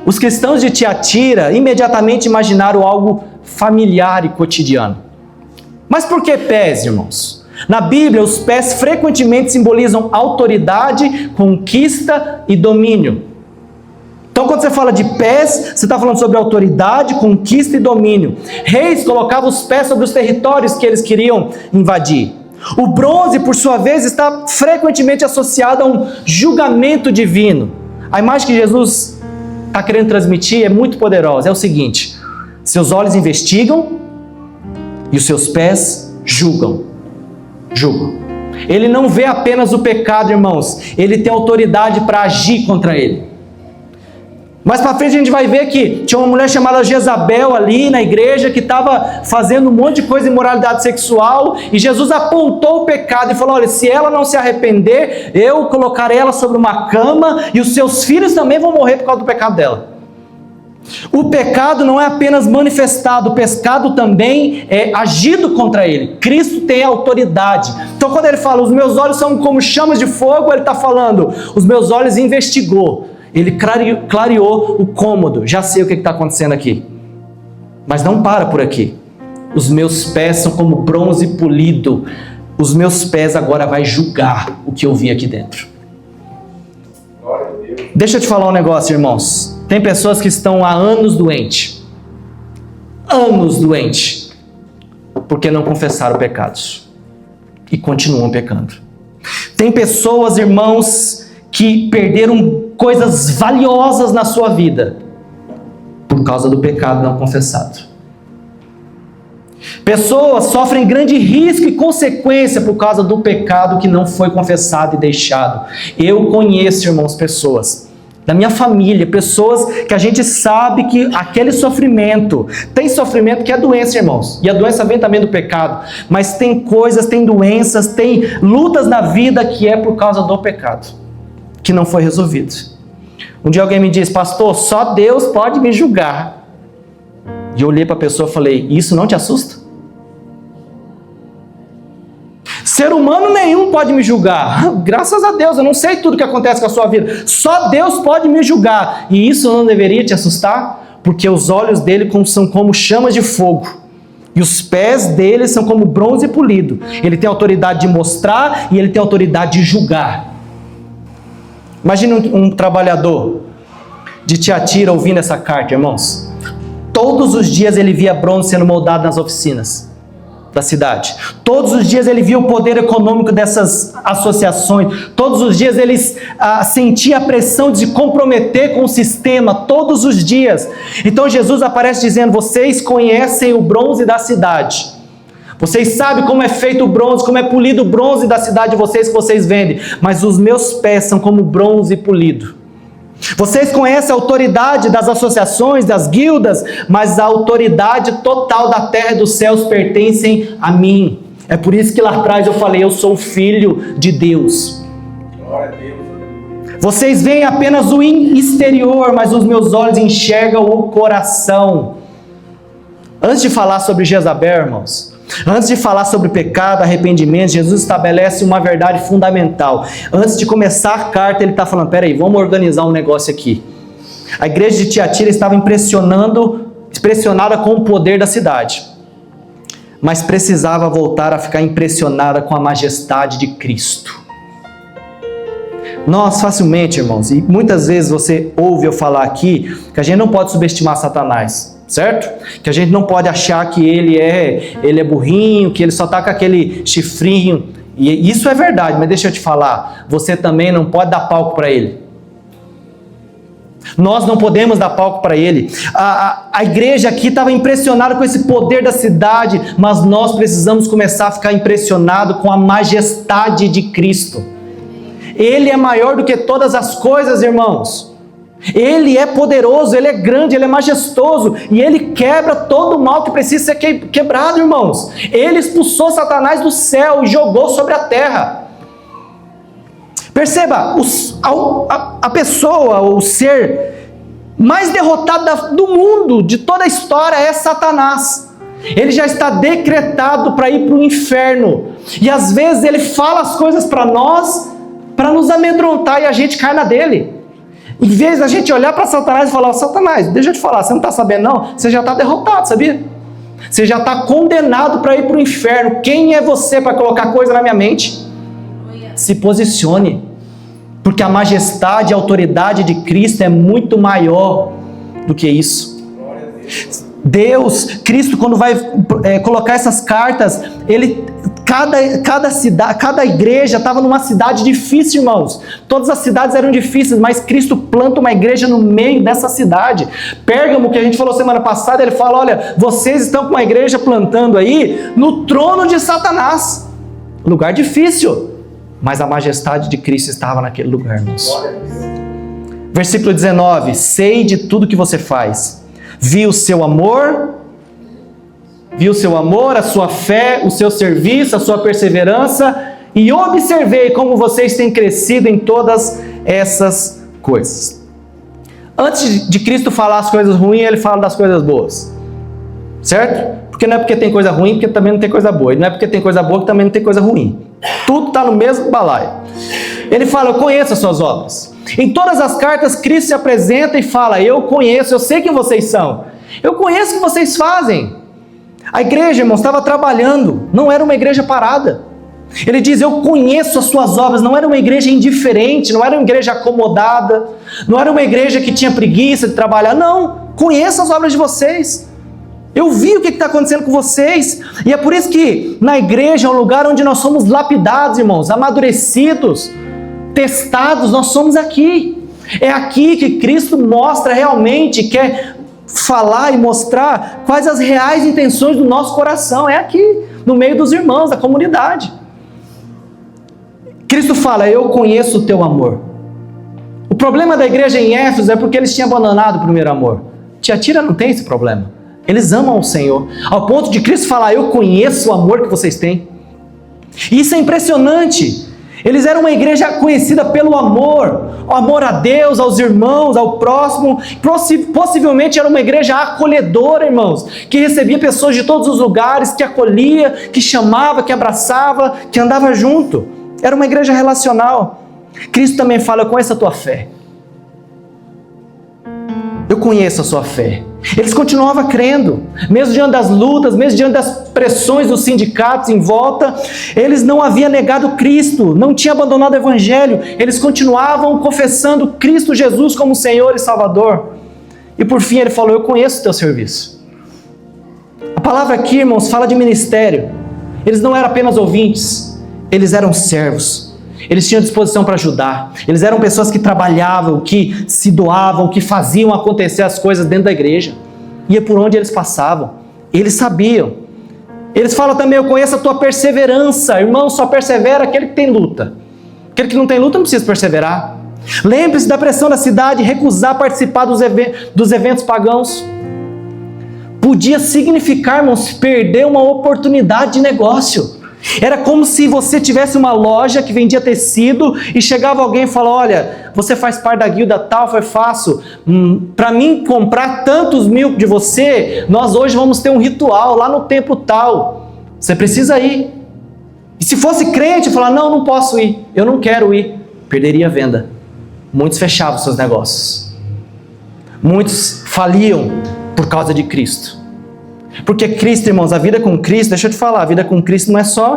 [SPEAKER 1] os cristãos de Tiatira imediatamente imaginaram algo familiar e cotidiano. Mas por que pés, irmãos? Na Bíblia, os pés frequentemente simbolizam autoridade, conquista e domínio. Então, quando você fala de pés, você está falando sobre autoridade, conquista e domínio. Reis colocavam os pés sobre os territórios que eles queriam invadir. O bronze, por sua vez, está frequentemente associado a um julgamento divino. A imagem que Jesus está querendo transmitir é muito poderosa. É o seguinte, seus olhos investigam e os seus pés julgam. Ele não vê apenas o pecado, irmãos. Ele tem autoridade para agir contra ele. Mais para frente a gente vai ver que tinha uma mulher chamada Jezabel ali na igreja que estava fazendo um monte de coisa de imoralidade sexual, e Jesus apontou o pecado e falou: olha, se ela não se arrepender, eu colocarei ela sobre uma cama e os seus filhos também vão morrer por causa do pecado dela. O pecado não é apenas manifestado, o pecado também é agido contra ele. Cristo tem autoridade. Então quando ele fala, os meus olhos são como chamas de fogo, ele está falando, os meus olhos investigou. Ele clareou o cômodo. Já sei o que está acontecendo aqui. Mas não para por aqui. Os meus pés são como bronze polido. Os meus pés agora vai julgar o que eu vi aqui dentro. Deixa eu te falar um negócio, irmãos. Tem pessoas que estão há anos doentes. Anos doentes. Porque não confessaram pecados. E continuam pecando. Tem pessoas, irmãos, que perderam coisas valiosas na sua vida por causa do pecado não confessado. Pessoas sofrem grande risco e consequência por causa do pecado que não foi confessado e deixado. Eu conheço, irmãos, pessoas da minha família, pessoas que a gente sabe que aquele sofrimento, tem sofrimento que é doença, irmãos, e a doença vem também do pecado, mas tem coisas, tem doenças, tem lutas na vida que é por causa do pecado, que não foi resolvido. Um dia alguém me disse: pastor, só Deus pode me julgar. E eu olhei para a pessoa e falei: isso não te assusta? Ser humano nenhum pode me julgar. Graças a Deus, eu não sei tudo que acontece com a sua vida. Só Deus pode me julgar. E isso não deveria te assustar? Porque os olhos dele são como chamas de fogo. E os pés dele são como bronze polido. Ele tem autoridade de mostrar e ele tem autoridade de julgar. Imagina um trabalhador de Tiatira ouvindo essa carta, irmãos. Todos os dias ele via bronze sendo moldado nas oficinas da cidade. Todos os dias ele via o poder econômico dessas associações. Todos os dias ele sentia a pressão de se comprometer com o sistema. Todos os dias. Então Jesus aparece dizendo: vocês conhecem o bronze da cidade. Vocês sabem como é feito o bronze, como é polido o bronze da cidade de vocês que vocês vendem. Mas os meus pés são como bronze polido. Vocês conhecem a autoridade das associações, das guildas, mas a autoridade total da terra e dos céus pertencem a mim. É por isso que lá atrás eu falei: eu sou filho de Deus. Glória a Deus. Vocês veem apenas o exterior, mas os meus olhos enxergam o coração. Antes de falar sobre Jezabel, irmãos, antes de falar sobre pecado, arrependimento, Jesus estabelece uma verdade fundamental. Antes de começar a carta, ele está falando: peraí, vamos organizar um negócio aqui. A igreja de Tiatira estava impressionada com o poder da cidade, mas precisava voltar a ficar impressionada com a majestade de Cristo. Nós facilmente, irmãos, e muitas vezes você ouve eu falar aqui, que a gente não pode subestimar Satanás. Certo? Que a gente não pode achar que ele é burrinho, que ele só está com aquele chifrinho. E isso é verdade, mas deixa eu te falar, você também não pode dar palco para ele. Nós não podemos dar palco para ele. A igreja aqui estava impressionada com esse poder da cidade, mas nós precisamos começar a ficar impressionados com a majestade de Cristo. Ele é maior do que todas as coisas, irmãos. Ele é poderoso, ele é grande, ele é majestoso e ele quebra todo o mal que precisa ser quebrado, irmãos. Ele expulsou Satanás do céu e jogou sobre a terra. Perceba, a pessoa, o ser mais derrotado do mundo, de toda a história, é Satanás. Ele já está decretado para ir para o inferno. E às vezes ele fala as coisas para nós, para nos amedrontar, e a gente cai na dele. Em vez da gente olhar para Satanás e falar: Satanás, deixa eu te falar, você não está sabendo não? Você já está derrotado, sabia? Você já está condenado para ir para o inferno. Quem é você para colocar coisa na minha mente? Se posicione, porque a majestade e a autoridade de Cristo é muito maior do que isso. Cristo, quando vai colocar essas cartas, cada igreja estava numa cidade difícil, irmãos. Todas as cidades eram difíceis, mas Cristo planta uma igreja no meio dessa cidade. Pérgamo, que a gente falou semana passada, ele fala: olha, vocês estão com uma igreja plantando aí no trono de Satanás. Lugar difícil, mas a majestade de Cristo estava naquele lugar, irmãos. Versículo 19, sei de tudo que você faz. Vi o seu amor, a sua fé, o seu serviço, a sua perseverança, e observei como vocês têm crescido em todas essas coisas. Antes de Cristo falar as coisas ruins, ele fala das coisas boas. Certo? Porque não é porque tem coisa ruim, que também não tem coisa boa. E não é porque tem coisa boa, que também não tem coisa ruim. Tudo está no mesmo balaio. Ele fala, eu conheço as suas obras. Em todas as cartas, Cristo se apresenta e fala, eu conheço, eu sei quem vocês são. Eu conheço o que vocês fazem. A igreja, irmãos, estava trabalhando. Não era uma igreja parada. Ele diz, eu conheço as suas obras. Não era uma igreja indiferente, não era uma igreja acomodada, não era uma igreja que tinha preguiça de trabalhar. Não, conheço as obras de vocês. Eu vi o que está acontecendo com vocês. E é por isso que na igreja é um lugar onde nós somos lapidados, irmãos, amadurecidos, testados, nós somos aqui. É aqui que Cristo mostra realmente, quer falar e mostrar quais as reais intenções do nosso coração. É aqui, no meio dos irmãos, da comunidade. Cristo fala, eu conheço o teu amor. O problema da igreja em Éfeso é porque eles tinham abandonado o primeiro amor. Tiatira não tem esse problema. Eles amam o Senhor, ao ponto de Cristo falar, eu conheço o amor que vocês têm. E isso é impressionante. Eles eram uma igreja conhecida pelo amor, o amor a Deus, aos irmãos, ao próximo. Possivelmente era uma igreja acolhedora, irmãos, que recebia pessoas de todos os lugares, que acolhia, que chamava, que abraçava, que andava junto. Era uma igreja relacional. Cristo também fala, eu conheço a tua fé. Eu conheço a sua fé. Eles continuavam crendo, mesmo diante das lutas, mesmo diante das pressões dos sindicatos em volta, eles não haviam negado Cristo, não tinham abandonado o Evangelho, eles continuavam confessando Cristo Jesus como Senhor e Salvador. E por fim ele falou, eu conheço o teu serviço. A palavra aqui, irmãos, fala de ministério. Eles não eram apenas ouvintes, eles eram servos. Eles tinham disposição para ajudar. Eles eram pessoas que trabalhavam, que se doavam, que faziam acontecer as coisas dentro da igreja. Ia por onde eles passavam. Eles sabiam. Eles falam também, eu conheço a tua perseverança. Irmão, só persevera aquele que tem luta. Aquele que não tem luta não precisa perseverar. Lembre-se da pressão da cidade, recusar participar dos eventos pagãos. Podia significar, irmãos, perder uma oportunidade de negócio. Era como se você tivesse uma loja que vendia tecido e chegava alguém e falava, olha, você faz parte da guilda tal, foi fácil, para mim comprar tantos mil de você, nós hoje vamos ter um ritual lá no templo tal, você precisa ir. E se fosse crente, falar, não posso ir, eu não quero ir, perderia a venda. Muitos fechavam seus negócios. Muitos faliam por causa de Cristo. Porque Cristo, irmãos, a vida com Cristo, deixa eu te falar, a vida com Cristo não é só...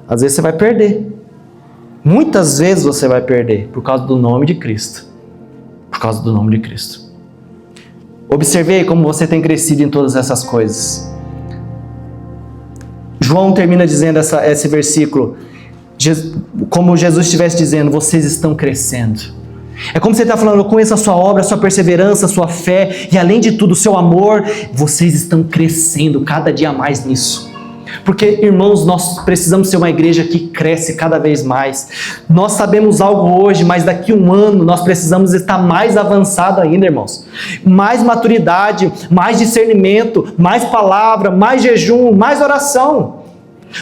[SPEAKER 1] Às vezes você vai perder. Muitas vezes você vai perder por causa do nome de Cristo. Por causa do nome de Cristo. Observei como você tem crescido em todas essas coisas. João termina dizendo esse versículo, como Jesus estivesse dizendo, vocês estão crescendo. É como se ele está falando, eu conheço a sua obra, a sua perseverança, a sua fé, e além de tudo, o seu amor, vocês estão crescendo cada dia mais nisso. Porque, irmãos, nós precisamos ser uma igreja que cresce cada vez mais. Nós sabemos algo hoje, mas daqui a um ano nós precisamos estar mais avançado ainda, irmãos. Mais maturidade, mais discernimento, mais palavra, mais jejum, mais oração.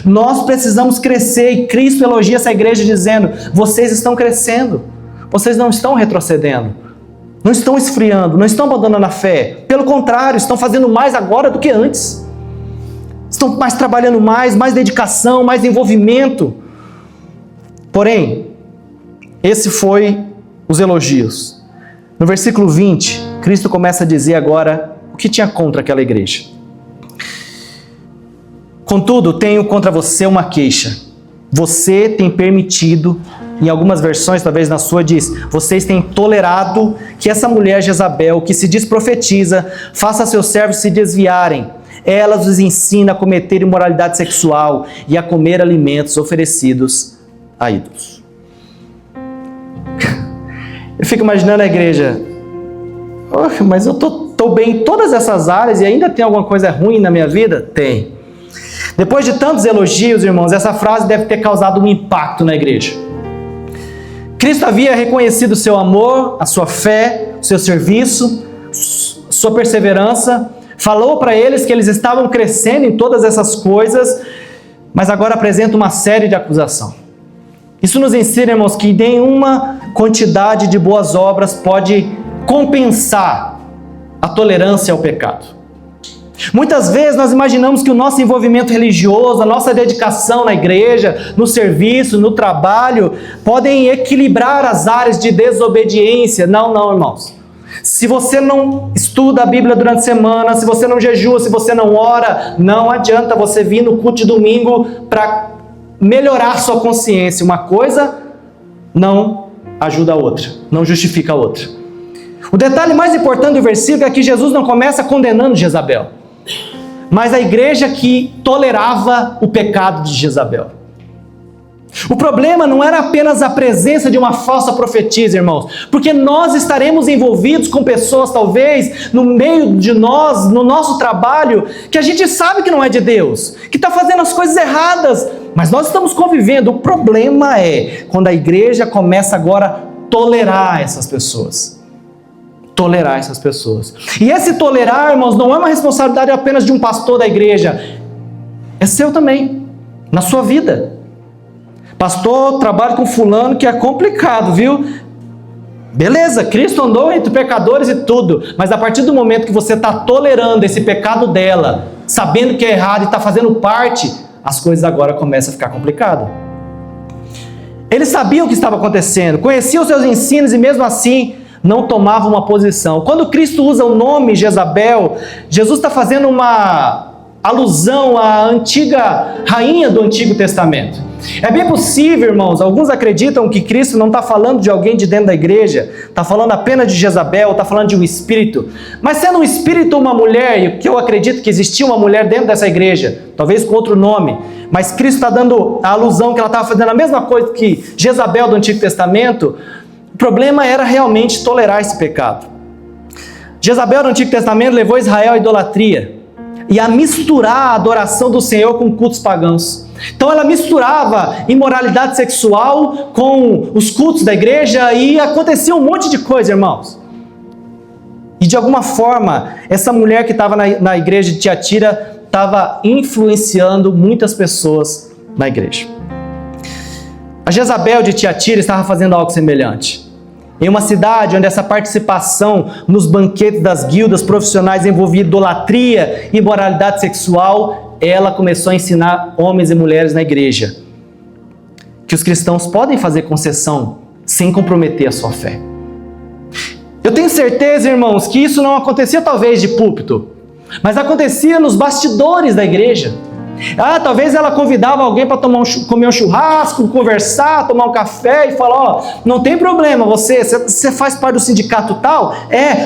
[SPEAKER 1] Nós precisamos crescer, e Cristo elogia essa igreja dizendo, vocês estão crescendo. Vocês não estão retrocedendo, não estão esfriando, não estão abandonando a fé. Pelo contrário, estão fazendo mais agora do que antes. Estão mais trabalhando mais dedicação, mais envolvimento. Porém, esse foi os elogios. No versículo 20, Cristo começa a dizer agora o que tinha contra aquela igreja. Contudo, tenho contra você uma queixa. Você tem permitido, em algumas versões, talvez na sua diz, vocês têm tolerado que essa mulher Jezabel, que se diz profetiza, faça seus servos se desviarem. Ela os ensina a cometer imoralidade sexual e a comer alimentos oferecidos a ídolos. Eu fico imaginando a igreja, mas eu estou bem em todas essas áreas e ainda tem alguma coisa ruim na minha vida? Tem. Depois de tantos elogios, irmãos, essa frase deve ter causado um impacto na igreja. Cristo havia reconhecido o seu amor, a sua fé, o seu serviço, sua perseverança, falou para eles que eles estavam crescendo em todas essas coisas, mas agora apresenta uma série de acusação. Isso nos ensina, irmãos, que nenhuma quantidade de boas obras pode compensar a tolerância ao pecado. Muitas vezes nós imaginamos que o nosso envolvimento religioso, a nossa dedicação na igreja, no serviço, no trabalho, podem equilibrar as áreas de desobediência. Não, irmãos. Se você não estuda a Bíblia durante a semana, se você não jejua, se você não ora, não adianta você vir no culto de domingo para melhorar sua consciência. Uma coisa não ajuda a outra, não justifica a outra. O detalhe mais importante do versículo é que Jesus não começa condenando Jezabel, mas a igreja que tolerava o pecado de Jezabel. O problema não era apenas a presença de uma falsa profetisa, irmãos, porque nós estaremos envolvidos com pessoas, talvez, no meio de nós, no nosso trabalho, que a gente sabe que não é de Deus, que está fazendo as coisas erradas, mas nós estamos convivendo. O problema é quando a igreja começa agora a tolerar essas pessoas. Tolerar essas pessoas. E esse tolerar, irmãos, não é uma responsabilidade apenas de um pastor da igreja, é seu também, na sua vida. Pastor, trabalho com fulano que é complicado, viu? Beleza, Cristo andou entre pecadores e tudo, mas a partir do momento que você está tolerando esse pecado dela, sabendo que é errado e está fazendo parte, as coisas agora começam a ficar complicadas. Eles sabiam o que estava acontecendo, conheciam os seus ensinos e mesmo assim não tomavam uma posição. Quando Cristo usa o nome Jezabel, Jesus está fazendo uma alusão à antiga rainha do Antigo Testamento. É bem possível, irmãos, alguns acreditam que Cristo não está falando de alguém de dentro da igreja, está falando apenas de Jezabel, está falando de um espírito. Mas sendo um espírito uma mulher, e que eu acredito que existia uma mulher dentro dessa igreja, talvez com outro nome, mas Cristo está dando a alusão que ela estava fazendo a mesma coisa que Jezabel do Antigo Testamento. O problema era realmente tolerar esse pecado. Jezabel no Antigo Testamento levou Israel à idolatria e a misturar a adoração do Senhor com cultos pagãos. Então ela misturava imoralidade sexual com os cultos da igreja e acontecia um monte de coisa, irmãos. E de alguma forma, essa mulher que estava na igreja de Tiatira estava influenciando muitas pessoas na igreja. A Jezabel de Tiatira estava fazendo algo semelhante. Em uma cidade onde essa participação nos banquetes das guildas profissionais envolvia idolatria e imoralidade sexual, ela começou a ensinar homens e mulheres na igreja que os cristãos podem fazer concessão sem comprometer a sua fé. Eu tenho certeza, irmãos, que isso não acontecia talvez de púlpito, mas acontecia nos bastidores da igreja. Talvez ela convidava alguém para comer um churrasco, conversar, tomar um café e falar, não tem problema, você faz parte do sindicato tal?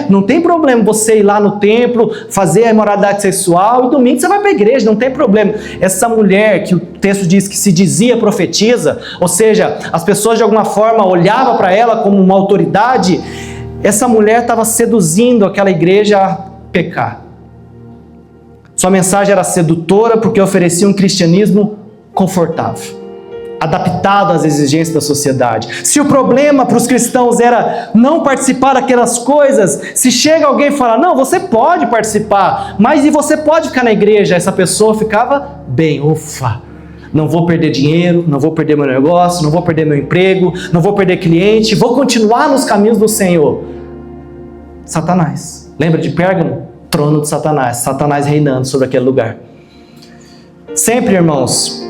[SPEAKER 1] Não tem problema você ir lá no templo, fazer a imoralidade sexual e domingo você vai para a igreja, não tem problema. Essa mulher que o texto diz que se dizia profetisa, ou seja, as pessoas de alguma forma olhavam para ela como uma autoridade, essa mulher estava seduzindo aquela igreja a pecar. Sua mensagem era sedutora porque oferecia um cristianismo confortável, adaptado às exigências da sociedade. Se o problema para os cristãos era não participar daquelas coisas, se chega alguém e fala, não, você pode participar, mas e você pode ficar na igreja, essa pessoa ficava bem, ufa, não vou perder dinheiro, não vou perder meu negócio, não vou perder meu emprego, não vou perder cliente, vou continuar nos caminhos do Senhor. Satanás, lembra de Pérgamo? Trono de Satanás, Satanás reinando sobre aquele lugar. Sempre, irmãos,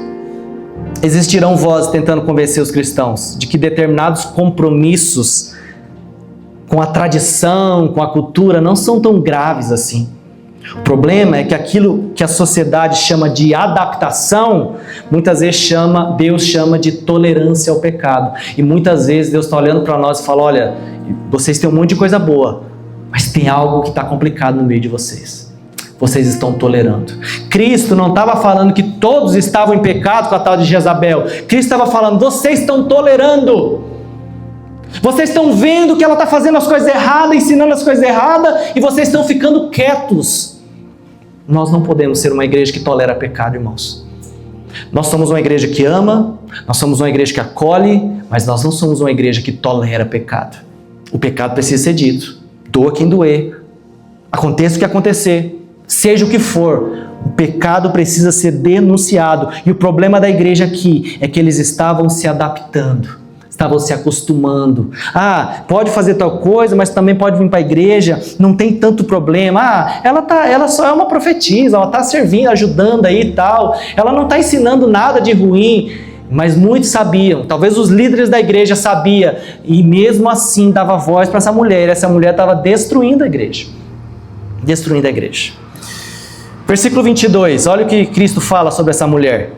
[SPEAKER 1] existirão vozes tentando convencer os cristãos de que determinados compromissos com a tradição, com a cultura, não são tão graves assim. O problema é que aquilo que a sociedade chama de adaptação, muitas vezes Deus chama de tolerância ao pecado. E muitas vezes Deus está olhando para nós e fala, olha, vocês têm um monte de coisa boa, mas tem algo que está complicado no meio de vocês. Vocês estão tolerando. Cristo não estava falando que todos estavam em pecado com a tal de Jezabel. Cristo estava falando, vocês estão tolerando. Vocês estão vendo que ela está fazendo as coisas erradas, ensinando as coisas erradas, e vocês estão ficando quietos. Nós não podemos ser uma igreja que tolera pecado, irmãos. Nós somos uma igreja que ama, nós somos uma igreja que acolhe, mas nós não somos uma igreja que tolera pecado. O pecado precisa ser dito. Doa quem doer. Aconteça o que acontecer. Seja o que for, o pecado precisa ser denunciado. E o problema da igreja aqui é que eles estavam se adaptando, estavam se acostumando. Pode fazer tal coisa, mas também pode vir para a igreja, não tem tanto problema. Ela só é uma profetisa, ela está servindo, ajudando aí e tal. Ela não está ensinando nada de ruim. Mas muitos sabiam, talvez os líderes da igreja sabiam, e mesmo assim dava voz para essa mulher. Essa mulher estava destruindo a igreja. Destruindo a igreja. Versículo 22, olha o que Cristo fala sobre essa mulher.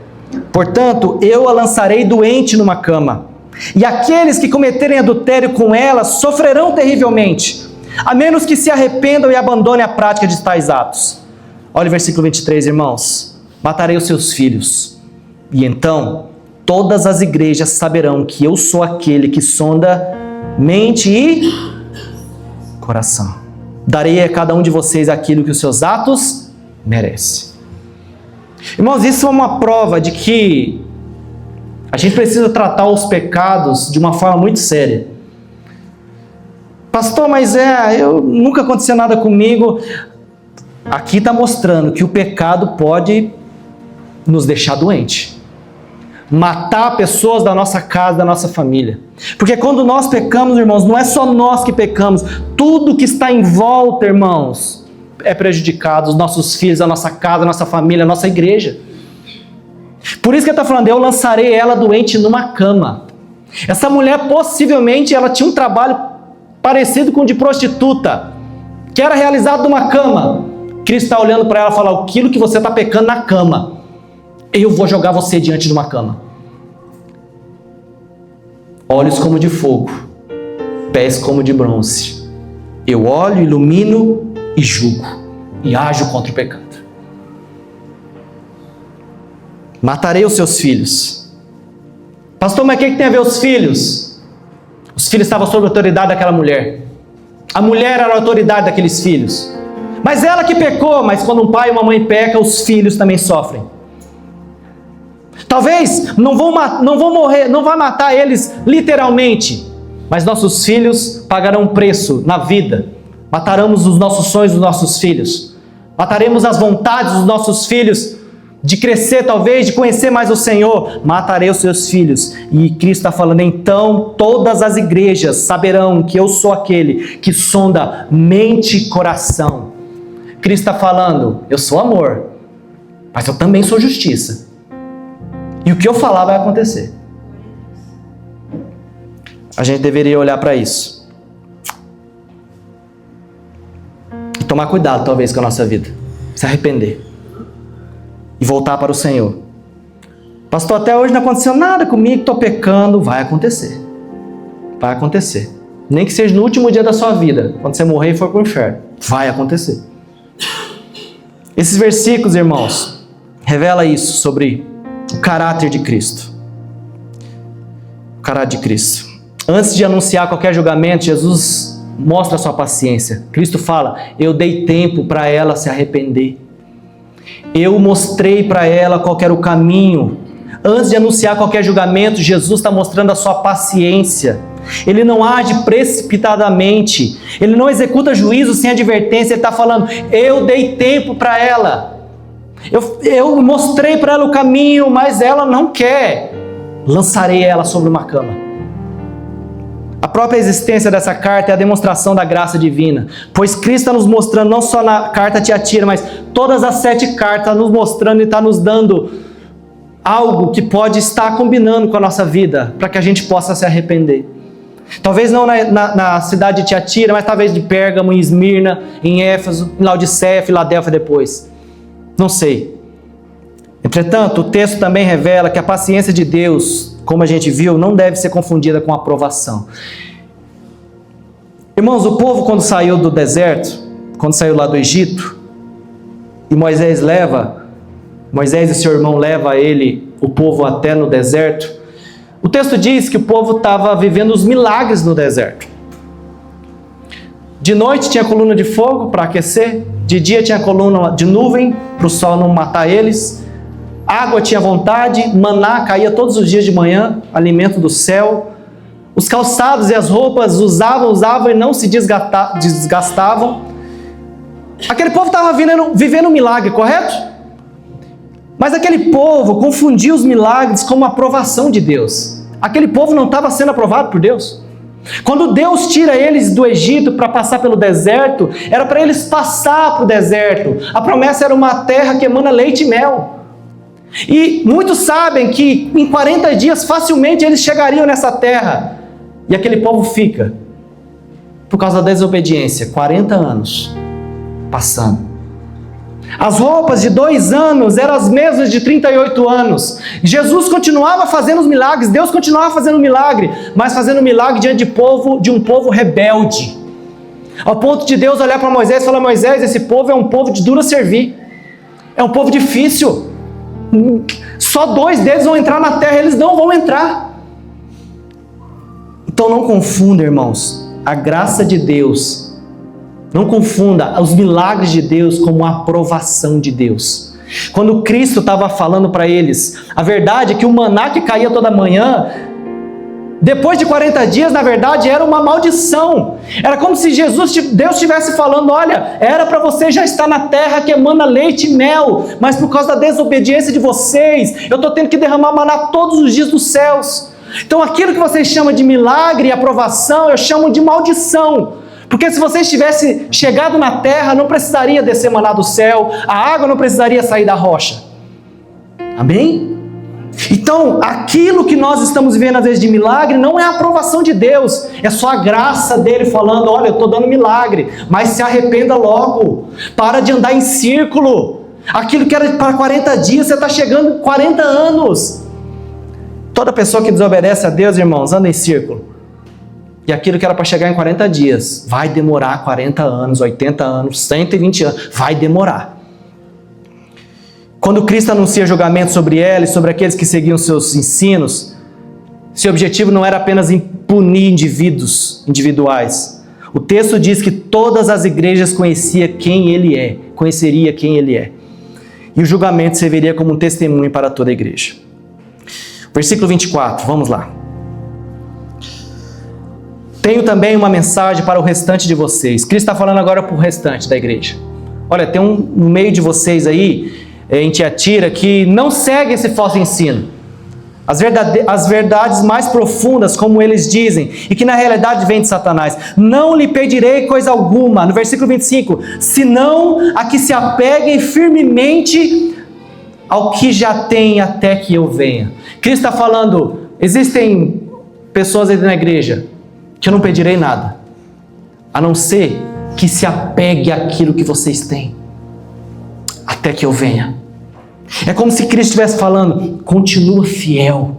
[SPEAKER 1] Portanto, eu a lançarei doente numa cama, e aqueles que cometerem adultério com ela sofrerão terrivelmente, a menos que se arrependam e abandonem a prática de tais atos. Olha o versículo 23, irmãos. Matarei os seus filhos, e então todas as igrejas saberão que eu sou aquele que sonda mente e coração. Darei a cada um de vocês aquilo que os seus atos merecem. Irmãos, isso é uma prova de que a gente precisa tratar os pecados de uma forma muito séria. Pastor, mas eu nunca aconteceu nada comigo. Aqui está mostrando que o pecado pode nos deixar doente. Matar pessoas da nossa casa, da nossa família. Porque quando nós pecamos, irmãos, não é só nós que pecamos. Tudo que está em volta, irmãos, é prejudicado. Os nossos filhos, a nossa casa, a nossa família, a nossa igreja. Por isso que ele está falando, eu lançarei ela doente numa cama. Essa mulher, possivelmente, ela tinha um trabalho parecido com o de prostituta, que era realizado numa cama. Cristo está olhando para ela e fala, aquilo que você está pecando na cama, eu vou jogar você diante de uma cama. Olhos como de fogo, pés como de bronze. Eu olho, ilumino e julgo, e ajo contra o pecado. Matarei os seus filhos. Pastor, mas o que tem a ver os filhos? Os filhos estavam sob a autoridade daquela mulher. A mulher era a autoridade daqueles filhos. Mas ela que pecou, mas quando um pai e uma mãe pecam, os filhos também sofrem. Talvez não vão morrer, não vai matar eles literalmente, mas nossos filhos pagarão um preço na vida. Mataremos os nossos sonhos dos nossos filhos. Mataremos as vontades dos nossos filhos de crescer talvez, de conhecer mais o Senhor. Matarei os seus filhos. E Cristo está falando, então todas as igrejas saberão que eu sou aquele que sonda mente e coração. Cristo está falando, eu sou amor, mas eu também sou justiça. E o que eu falar vai acontecer. A gente deveria olhar para isso. E tomar cuidado, talvez, com a nossa vida. Se arrepender. E voltar para o Senhor. Pastor, até hoje não aconteceu nada comigo, estou pecando. Vai acontecer. Vai acontecer. Nem que seja no último dia da sua vida, quando você morrer e for para o inferno. Vai acontecer. Esses versículos, irmãos, revela isso sobre o caráter de Cristo. O caráter de Cristo. Antes de anunciar qualquer julgamento, Jesus mostra a sua paciência. Cristo fala, eu dei tempo para ela se arrepender. Eu mostrei para ela qual era o caminho. Antes de anunciar qualquer julgamento, Jesus está mostrando a sua paciência. Ele não age precipitadamente. Ele não executa juízo sem advertência. Ele está falando, eu dei tempo para ela. Eu mostrei para ela o caminho, mas ela não quer. Lançarei ela sobre uma cama. A própria existência dessa carta é a demonstração da graça divina. Pois Cristo está nos mostrando, não só na carta a Tiatira, mas todas as 7 cartas nos mostrando e está nos dando algo que pode estar combinando com a nossa vida, para que a gente possa se arrepender. Talvez não na cidade de Tiatira, mas talvez de Pérgamo, em Esmirna, em Éfeso, em Laodiceia, Filadélfia depois. Não sei. Entretanto, o texto também revela que a paciência de Deus, como a gente viu, não deve ser confundida com aprovação. Irmãos, o povo quando saiu do deserto, quando saiu lá do Egito, e Moisés e seu irmão leva o povo até no deserto, o texto diz que o povo estava vivendo os milagres no deserto. De noite tinha coluna de fogo para aquecer, de dia tinha coluna de nuvem para o sol não matar eles, água tinha vontade, maná caía todos os dias de manhã, alimento do céu. Os calçados e as roupas usavam e não se desgastavam. Aquele povo estava vivendo um milagre, correto? Mas aquele povo confundia os milagres com uma aprovação de Deus. Aquele povo não estava sendo aprovado por Deus. Quando Deus tira eles do Egito para passar pelo deserto, era para eles passar para o deserto. A promessa era uma terra que emana leite e mel. E muitos sabem que em 40 dias facilmente eles chegariam nessa terra. E aquele povo fica, por causa da desobediência, 40 anos passando. As roupas de 2 anos eram as mesmas de 38 anos. Jesus continuava fazendo os milagres, Deus continuava fazendo o milagre, mas fazendo o milagre diante de um povo rebelde. Ao ponto de Deus olhar para Moisés e falar: Moisés, esse povo é um povo de duro servir. É um povo difícil. Só 2 deles vão entrar na terra, eles não vão entrar. Então não confunda, irmãos, a graça de Deus. Não confunda os milagres de Deus como a aprovação de Deus. Quando Cristo estava falando para eles, a verdade é que o maná que caía toda manhã, depois de 40 dias, na verdade, era uma maldição. Era como se Deus estivesse falando: olha, era para você já estar na terra que emana leite e mel, mas por causa da desobediência de vocês, eu estou tendo que derramar maná todos os dias dos céus. Então aquilo que vocês chamam de milagre e aprovação, eu chamo de maldição. Porque se vocês tivessem chegado na terra, não precisaria descer maná do céu, a água não precisaria sair da rocha. Amém? Então, aquilo que nós estamos vivendo às vezes de milagre, não é a aprovação de Deus, é só a graça dele falando: olha, eu estou dando milagre, mas se arrependa logo, para de andar em círculo. Aquilo que era para 40 dias, você está chegando em 40 anos. Toda pessoa que desobedece a Deus, irmãos, anda em círculo. E aquilo que era para chegar em 40 dias, vai demorar 40 anos, 80 anos, 120 anos, vai demorar. Quando Cristo anuncia julgamento sobre ela e sobre aqueles que seguiam seus ensinos, seu objetivo não era apenas punir indivíduos individuais. O texto diz que todas as igrejas conheceria quem ele é. E o julgamento serviria como um testemunho para toda a igreja. Versículo 24, vamos lá. Tenho também uma mensagem para o restante de vocês. Cristo está falando agora para o restante da igreja. Olha, tem um no meio de vocês aí, em Tiatira, que não segue esse falso ensino. As verdades mais profundas, como eles dizem, e que na realidade vêm de Satanás. Não lhe pedirei coisa alguma, no versículo 25, senão a que se apeguem firmemente ao que já tem até que eu venha. Cristo está falando: existem pessoas aí na igreja que eu não pedirei nada, a não ser que se apegue àquilo que vocês têm, até que eu venha. É como se Cristo estivesse falando: continua fiel,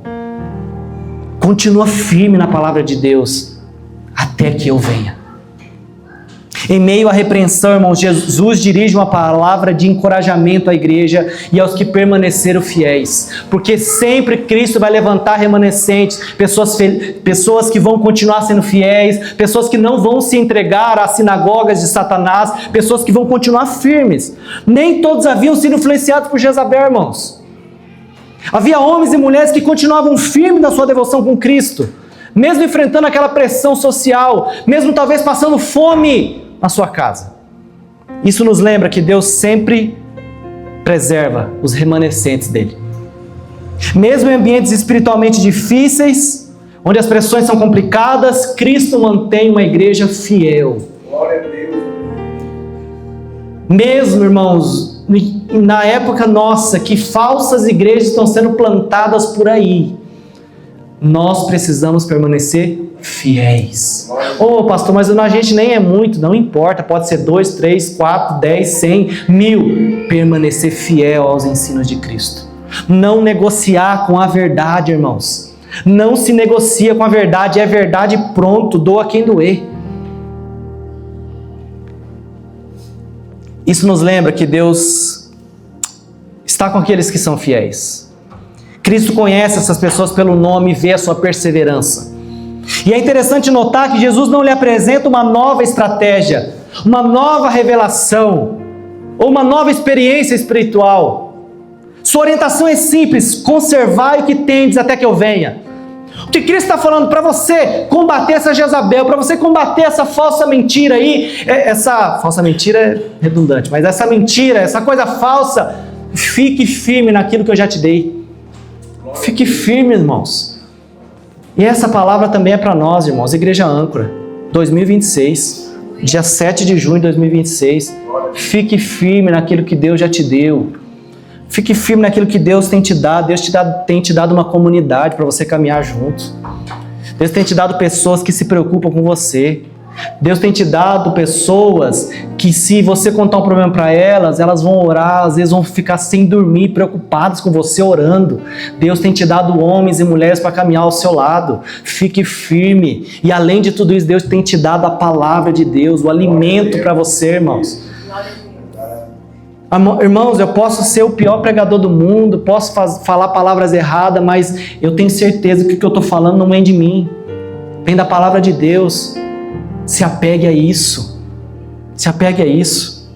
[SPEAKER 1] continua firme na palavra de Deus, até que eu venha. Em meio à repreensão, irmãos, Jesus dirige uma palavra de encorajamento à igreja e aos que permaneceram fiéis, porque sempre Cristo vai levantar remanescentes, pessoas que vão continuar sendo fiéis, pessoas que não vão se entregar às sinagogas de Satanás, pessoas que vão continuar firmes. Nem todos haviam sido influenciados por Jezabel, irmãos. Havia homens e mulheres que continuavam firmes na sua devoção com Cristo, mesmo enfrentando aquela pressão social, mesmo talvez passando fome na sua casa. Isso nos lembra que Deus sempre preserva os remanescentes dele. Mesmo em ambientes espiritualmente difíceis, onde as pressões são complicadas, Cristo mantém uma igreja fiel.
[SPEAKER 3] Glória a Deus.
[SPEAKER 1] Mesmo, irmãos, na época nossa, que falsas igrejas estão sendo plantadas por aí, nós precisamos permanecer fiéis. Pastor, mas a gente nem é muito, não importa, pode ser 2, 3, 4, 10, 100, 1000. Permanecer fiel aos ensinos de Cristo. Não negociar com a verdade, irmãos. Não se negocia com a verdade, é verdade, pronto, doa quem doer. Isso nos lembra que Deus está com aqueles que são fiéis. Cristo conhece essas pessoas pelo nome e vê a sua perseverança. E é interessante notar que Jesus não lhe apresenta uma nova estratégia, uma nova revelação, ou uma nova experiência espiritual. Sua orientação é simples: conservai o que tendes até que eu venha. O que Cristo está falando para você combater essa Jezabel, para você combater essa falsa mentira aí, essa falsa mentira é redundante, mas essa mentira, essa coisa falsa, fique firme naquilo que eu já te dei. Fique firme, irmãos. E essa palavra também é para nós, irmãos. Igreja Âncora, 2026, dia 7 de junho de 2026. Fique firme naquilo que Deus já te deu. Fique firme naquilo que Deus tem te dado. Deus tem te dado uma comunidade para você caminhar junto. Deus tem te dado pessoas que se preocupam com você. Deus tem te dado pessoas que, se você contar um problema para elas, elas vão orar, às vezes vão ficar sem dormir, preocupadas com você orando. Deus tem te dado homens e mulheres para caminhar ao seu lado. Fique firme. E além de tudo isso, Deus tem te dado a palavra de Deus, o alimento para você, irmãos. Irmãos, eu posso ser o pior pregador do mundo, posso falar palavras erradas, mas eu tenho certeza que o que eu estou falando não vem de mim, vem da palavra de Deus. Se apegue a isso. Se apegue a isso.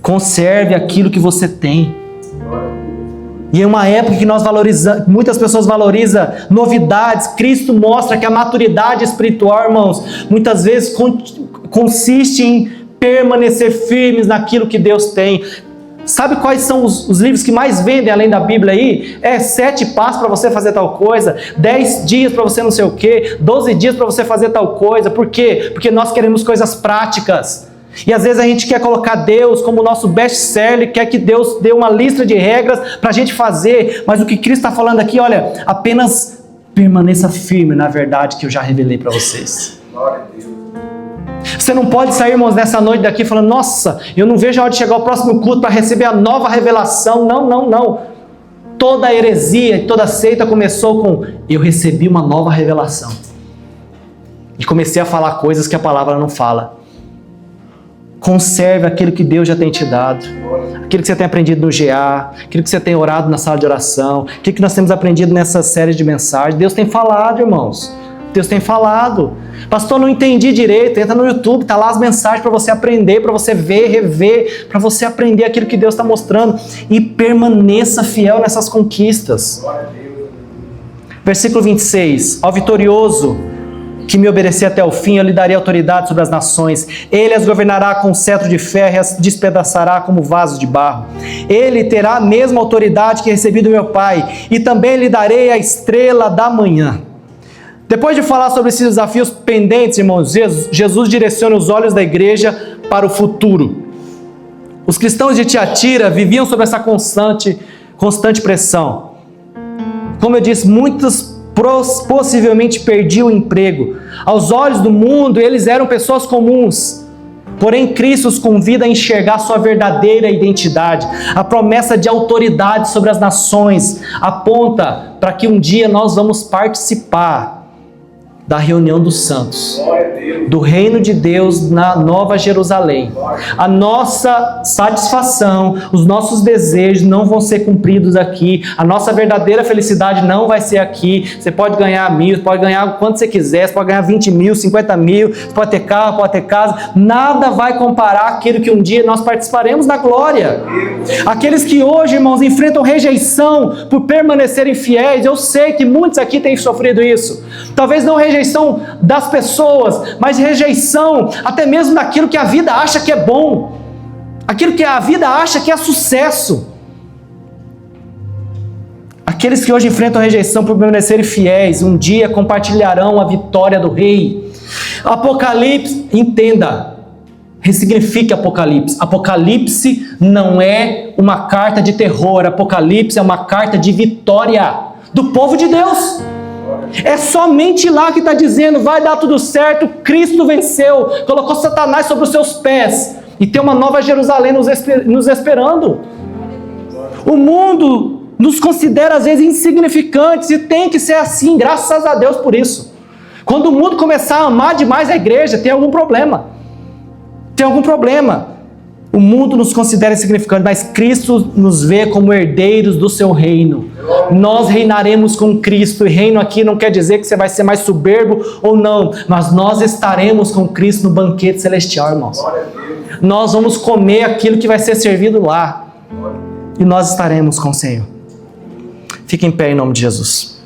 [SPEAKER 1] Conserve aquilo que você tem. E em uma época que nós valorizamos, muitas pessoas valorizam novidades. Cristo mostra que a maturidade espiritual, irmãos, muitas vezes consiste em permanecer firmes naquilo que Deus tem. Sabe quais são os livros que mais vendem além da Bíblia aí? 7 passos para você fazer tal coisa, 10 dias para você não sei o quê, 12 dias para você fazer tal coisa. Por quê? Porque nós queremos coisas práticas. E às vezes a gente quer colocar Deus como nosso best-seller, quer que Deus dê uma lista de regras para a gente fazer. Mas o que Cristo está falando aqui, olha, apenas permaneça firme na verdade que eu já revelei para vocês. Glória a Deus. Você não pode sair, irmãos, nessa noite daqui falando: nossa, eu não vejo a hora de chegar ao próximo culto para receber a nova revelação. Não. Toda heresia e toda seita começou com: eu recebi uma nova revelação. E comecei a falar coisas que a palavra não fala. Conserve aquilo que Deus já tem te dado. Aquilo que você tem aprendido no GA, aquilo que você tem orado na sala de oração, aquilo que nós temos aprendido nessa série de mensagens. Deus tem falado, irmãos. Deus tem falado. Pastor, não entendi direito. Entra no YouTube, tá lá as mensagens para você aprender, para você ver, rever, para você aprender aquilo que Deus está mostrando. E permaneça fiel nessas conquistas. Versículo 26. Ao vitorioso que me obedecer até o fim, eu lhe darei autoridade sobre as nações. Ele as governará com cetro de ferro e as despedaçará como vasos de barro. Ele terá a mesma autoridade que recebi do meu Pai. E também lhe darei a estrela da manhã. Depois de falar sobre esses desafios pendentes, irmãos, Jesus direciona os olhos da igreja para o futuro. Os cristãos de Tiatira viviam sob essa constante pressão. Como eu disse, muitos possivelmente perdiam o emprego. Aos olhos do mundo, eles eram pessoas comuns. Porém, Cristo os convida a enxergar sua verdadeira identidade. A promessa de autoridade sobre as nações aponta para que um dia nós vamos participar da reunião dos santos, do reino de Deus na Nova Jerusalém. A nossa satisfação, os nossos desejos não vão ser cumpridos aqui. A nossa verdadeira felicidade não vai ser aqui. Você pode ganhar 1.000, pode ganhar quanto você quiser, você pode ganhar 20 mil, 50 mil, você pode ter carro, pode ter casa. Nada vai comparar aquilo que um dia nós participaremos da glória. Aqueles que hoje, irmãos, enfrentam rejeição por permanecerem fiéis, eu sei que muitos aqui têm sofrido isso. Talvez não rejeição das pessoas, mas rejeição até mesmo daquilo que a vida acha que é bom, aquilo que a vida acha que é sucesso. Aqueles que hoje enfrentam rejeição por permanecerem fiéis, um dia compartilharão a vitória do Rei. Apocalipse, entenda, ressignifique Apocalipse. Apocalipse não é uma carta de terror, Apocalipse é uma carta de vitória do povo de Deus. É somente lá que está dizendo: vai dar tudo certo, Cristo venceu, colocou Satanás sobre os seus pés, e tem uma nova Jerusalém nos esperando. O mundo nos considera às vezes insignificantes, e tem que ser assim, graças a Deus por isso. Quando o mundo começar a amar demais a igreja, tem algum problema. O mundo nos considera insignificantes, mas Cristo nos vê como herdeiros do seu reino. Nós reinaremos com Cristo, e reino aqui não quer dizer que você vai ser mais soberbo ou não, mas nós estaremos com Cristo no banquete celestial, irmãos. Nós vamos comer aquilo que vai ser servido lá, e nós estaremos com o Senhor. Fique em pé em nome de Jesus.